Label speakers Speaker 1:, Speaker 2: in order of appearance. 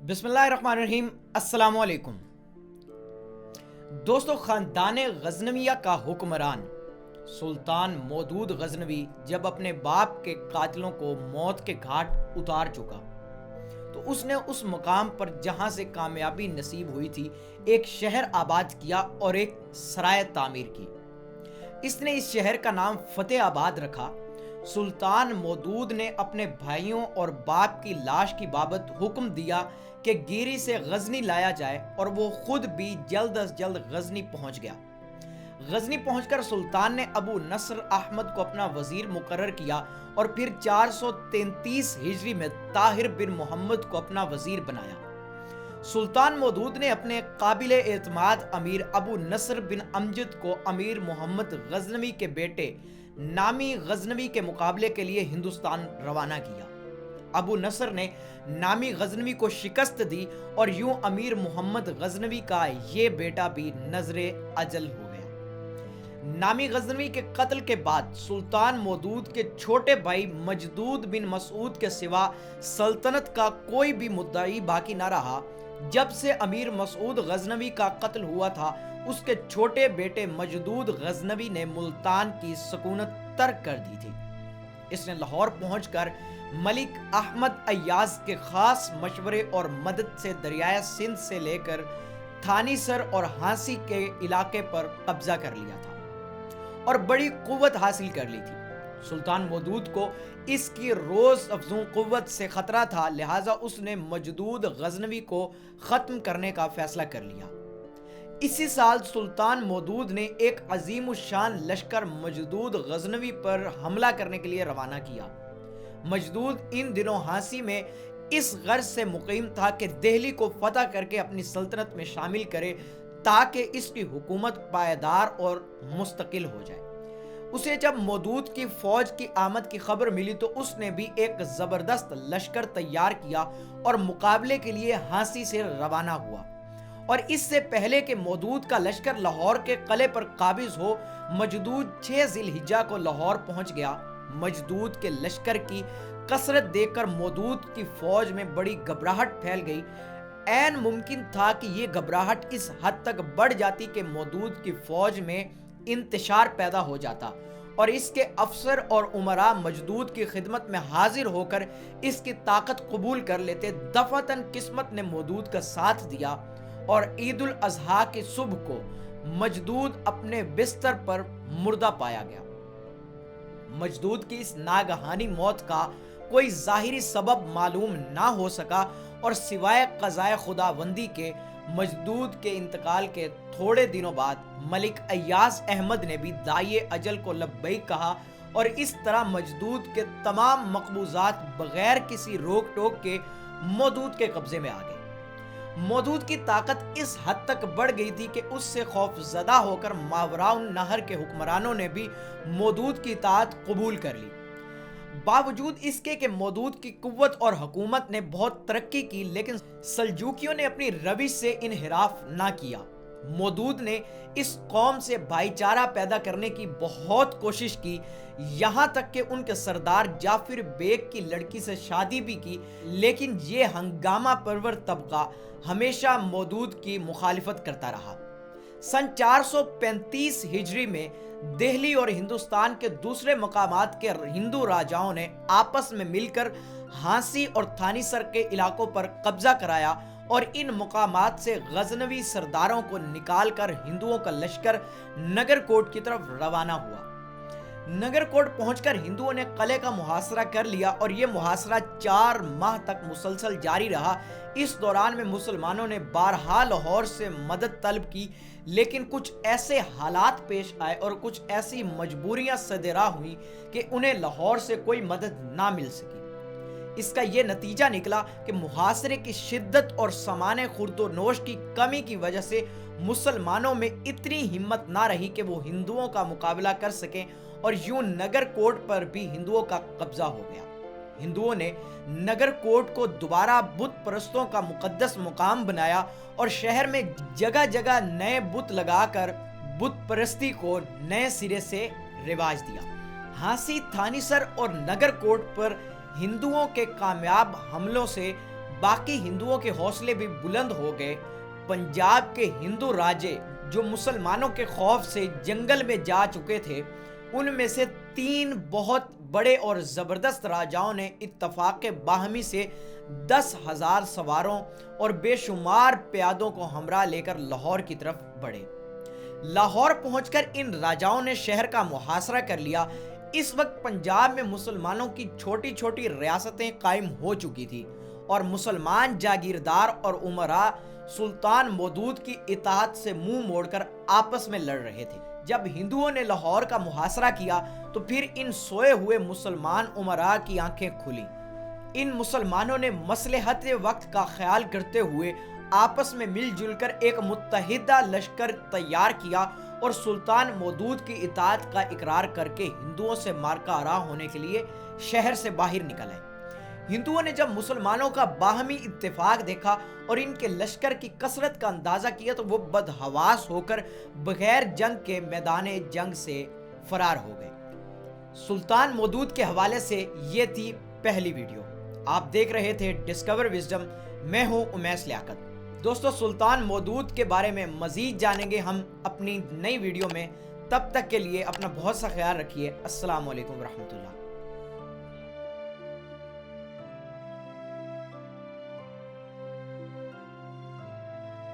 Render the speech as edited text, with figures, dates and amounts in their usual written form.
Speaker 1: بسم اللہ الرحمن الرحیم۔ السلام علیکم دوستو، خاندان غزنویہ کا حکمران سلطان مودود غزنوی جب اپنے باپ کے قاتلوں کو موت کے گھاٹ اتار چکا تو اس نے اس مقام پر جہاں سے کامیابی نصیب ہوئی تھی ایک شہر آباد کیا اور ایک سرائے تعمیر کی۔ اس نے اس شہر کا نام فتح آباد رکھا۔ سلطان مودود نے اپنے بھائیوں اور باپ کی لاش کی بابت حکم دیا کہ گیری سے غزنی لایا جائے، اور وہ خود بھی جلد از جلد غزنی پہنچ گیا۔ غزنی پہنچ کر سلطان نے ابو نصر احمد کو اپنا وزیر مقرر کیا اور پھر 433 ہجری میں طاہر بن محمد کو اپنا وزیر بنایا۔ سلطان مودود نے اپنے قابل اعتماد امیر ابو نصر بن امجد کو امیر محمد غزنوی کے بیٹے نامی غزنوی کے مقابلے کے لیے ہندوستان روانہ کیا۔ ابو نصر نے نامی غزنوی کو شکست دی اور یوں امیر محمد غزنوی کا یہ بیٹا بھی نظر اجل ہو گیا۔ نامی غزنوی کے قتل کے بعد سلطان مودود کے چھوٹے بھائی مجدود بن مسعود کے سوا سلطنت کا کوئی بھی مدعی باقی نہ رہا۔ جب سے امیر مسعود غزنوی کا قتل ہوا تھا، اس کے چھوٹے بیٹے مجدود غزنوی نے ملتان کی سکونت ترک کر دی تھی۔ اس نے لاہور پہنچ کر ملک احمد ایاز کے خاص مشورے اور مدد سے دریائے سندھ سے لے کر تھانی سر اور ہانسی کے علاقے پر قبضہ کر لیا تھا اور بڑی قوت حاصل کر لی تھی۔ سلطان مودود کو اس کی روز افزوں قوت سے خطرہ تھا، لہٰذا اس نے مجدود غزنوی کو ختم کرنے کا فیصلہ کر لیا۔ اسی سال سلطان مودود نے ایک عظیم الشان لشکر مجدود غزنوی پر حملہ کرنے کے لیے روانہ کیا۔ مجدود ان دنوں ہانسی میں اس غرض سے مقیم تھا کہ دہلی کو فتح کر کے اپنی سلطنت میں شامل کرے تاکہ اس کی حکومت پائیدار اور مستقل ہو جائے۔ اسے جب مودود کی فوج کی آمد کی خبر ملی تو اس نے بھی ایک زبردست لشکر تیار کیا اور مقابلے کے لیے ہانسی سے روانہ ہوا۔ اور اس سے پہلے کہ مودود کا لشکر لاہور کے قلعے پر قابض ہو، مجدود 6 ذی الحجہ کو لاہور پہنچ گیا۔ مجدود کے لشکر کی کثرت دیکھ کر مودود کی فوج میں بڑی گھبراہٹ پھیل گئی۔ عین ممکن تھا کہ یہ گھبراہٹ اس حد تک بڑھ جاتی کہ مودود کی فوج میں انتشار پیدا ہو جاتا اور اس کے افسر اور امراء مجدود کی خدمت میں حاضر ہو کر اس کی طاقت قبول کر لیتے۔ دفعتاً قسمت نے مودود کا ساتھ دیا اور عید الاضحیٰ کی صبح کو مجدود اپنے بستر پر مردہ پایا گیا۔ مجدود کی اس ناگہانی موت کا کوئی ظاہری سبب معلوم نہ ہو سکا اور سوائے قضائے خداوندی کے مجدود کے انتقال کے تھوڑے دنوں بعد ملک ایاز احمد نے بھی داعی اجل کو لبیک کہا اور اس طرح مجدود کے تمام مقبوضات بغیر کسی روک ٹوک کے مودود کے قبضے میں آ گئے۔ مودود کی طاقت اس حد تک بڑھ گئی تھی کہ اس سے خوف زدہ ہو کر ماوراء النہر کے حکمرانوں نے بھی مودود کی اطاعت قبول کر لی۔ باوجود اس کے کہ مودود کی قوت اور حکومت نے بہت ترقی کی، لیکن سلجوکیوں نے اپنی روش سے انحراف نہ کیا۔ مودود نے اس قوم سے بھائی چارہ پیدا کرنے کی بہت کوشش کی، یہاں تک کہ ان کے سردار جعفر بیگ کی لڑکی سے شادی بھی کی، لیکن یہ ہنگامہ پرور طبقہ ہمیشہ مودود کی مخالفت کرتا رہا۔ سن 435 ہجری میں دہلی اور ہندوستان کے دوسرے مقامات کے ہندو راجاؤں نے آپس میں مل کر ہانسی اور تھانی سر کے علاقوں پر قبضہ کرایا اور ان مقامات سے غزنوی سرداروں کو نکال کر ہندوؤں کا لشکر نگر کوٹ کی طرف روانہ ہوا۔ نگر کوٹ پہنچ کر ہندوؤں نے قلعے کا محاصرہ کر لیا اور یہ محاصرہ 4 ماہ تک مسلسل جاری رہا۔ اس دوران میں مسلمانوں نے بارہا لاہور سے مدد طلب کی، لیکن کچھ ایسے حالات پیش آئے اور کچھ ایسی مجبوریاں صدرا ہوئیں کہ انہیں لاہور سے کوئی مدد نہ مل سکی۔ اس کا یہ نتیجہ نکلا کہ محاصرے کی شدت اور سامان خورد و نوش کی کمی کی وجہ سے مسلمانوں میں اتنی ہمت نہ رہی کہ وہ ہندوؤں کا مقابلہ کر سکیں، اور یوں نگر کوٹ پر بھی ہندوؤں کا قبضہ ہو گیا۔ ہندوؤں نے نگر کوٹ کو دوبارہ بت پرستوں کا مقدس مقام بنایا اور شہر میں جگہ جگہ نئے بت لگا کر بت پرستی کو نئے سرے سے رواج دیا۔ ہانسی، تھانی سر اور نگر کوٹ پر ہندوؤں کے کامیاب حملوں سے باقی ہندوؤں کے حوصلے بھی بلند ہو گئے۔ پنجاب کے ہندو راجے جو مسلمانوں کے خوف سے جنگل میں جا چکے تھے، ان میں سے 3 بہت بڑے اور زبردست راجاؤں نے اتفاق باہمی سے 10,000 سواروں اور بے شمار پیادوں کو ہمراہ لے کر لاہور کی طرف بڑھے۔ لاہور پہنچ کر ان راجاؤں نے شہر کا محاصرہ کر لیا۔ اس وقت پنجاب میں مسلمانوں کی چھوٹی چھوٹی ریاستیں قائم ہو چکی تھی اور مسلمان جاگیردار اور امراء سلطان مودود کی اطاعت سے منہ موڑ کر آپس میں لڑ رہے تھے۔ جب ہندوؤں نے لاہور کا محاصرہ کیا تو پھر ان سوئے ہوئے مسلمان امراء کی آنکھیں کھلیں۔ ان مسلمانوں نے مصلحت وقت کا خیال کرتے ہوئے آپس میں مل جل کر ایک متحدہ لشکر تیار کیا اور سلطان مودود کی اطاعت کا اقرار کر کے ہندوؤں سے مارکہ آراء ہونے کے لیے شہر سے باہر نکل آئے۔ ہندوؤں نے جب مسلمانوں کا باہمی اتفاق دیکھا اور ان کے لشکر کی کثرت کا اندازہ کیا تو وہ بدحواس ہو کر بغیر جنگ کے میدان جنگ سے فرار ہو گئے۔ سلطان مودود کے حوالے سے یہ تھی پہلی ویڈیو۔ آپ دیکھ رہے تھے ڈسکور وزڈم، میں ہوں امیس لیاقت۔ دوستو، سلطان مودود کے بارے میں مزید جانیں گے ہم اپنی نئی ویڈیو میں۔ تب تک کے لیے اپنا بہت سا خیال رکھیے۔ السلام علیکم ورحمۃ اللہ۔